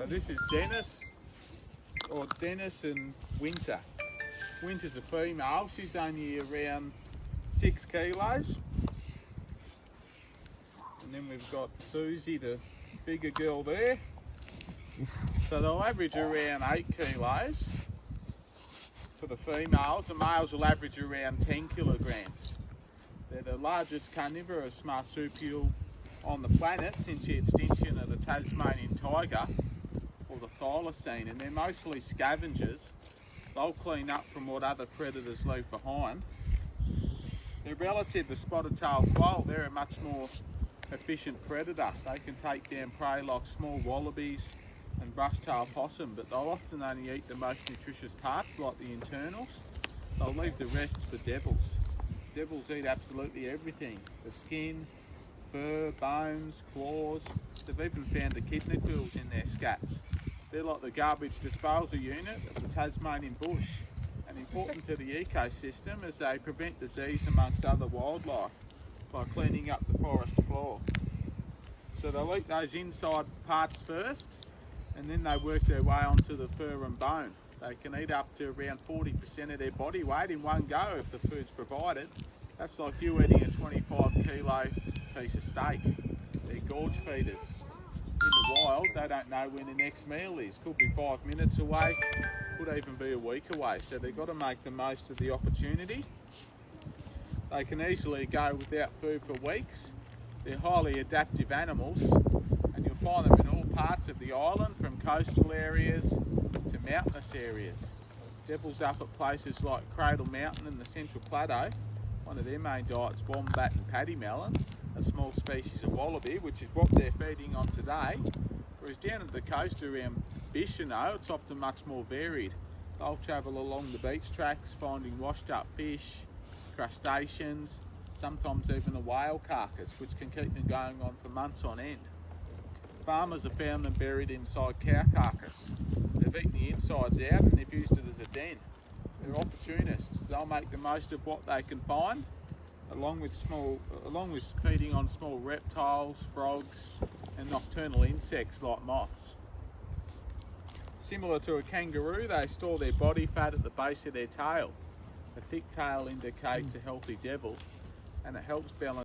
So this is Dennis, or Dennis and Winter. Winter's a female, she's only around 6 kilos. And then we've got Susie, the bigger girl there. So they'll average around 8 kilos for the females. The males will average around 10 kilograms. They're the largest carnivorous marsupial on the planet since the extinction of the Tasmanian tiger, or the thylacine, and they're mostly scavengers. They'll clean up from what other predators leave behind. They're relative to spotted-tailed quail. They're a much more efficient predator. They can take down prey like small wallabies and brush-tailed possum, but they'll often only eat the most nutritious parts, like the internals. They'll leave the rest for devils. Devils eat absolutely everything: the skin, fur, bones, claws. They've even found the kidney-quills in their scats. They're like the garbage disposal unit of the Tasmanian bush, and important to the ecosystem as they prevent disease amongst other wildlife by cleaning up the forest floor. So they'll eat those inside parts first, and then they work their way onto the fur and bone. They can eat up to around 40% of their body weight in one go if the food's provided. That's like you eating a 25 kilo piece of steak. They're gorge feeders. In the wild, they don't know when the next meal is. Could be 5 minutes away, could even be a week away. So they've got to make the most of the opportunity. They can easily go without food for weeks. They're highly adaptive animals, and you'll find them in all parts of the island, from coastal areas to mountainous areas. Devils up at places like Cradle Mountain in the Central Plateau. One of their main diets, wombat and paddy melon, a small species of wallaby, which is what they're feeding on today. Whereas down at the coast around Bicheno, it's often much more varied. They'll travel along the beach tracks, finding washed up fish, crustaceans, sometimes even a whale carcass, which can keep them going on for months on end. Farmers have found them buried inside cow carcass. They've eaten the insides out and they've used it as a den. They're opportunists. They'll make the most of what they can find, along with feeding on small reptiles, frogs, and nocturnal insects like moths. Similar to a kangaroo, they store their body fat at the base of their tail. A thick tail indicates a healthy devil, and it helps balance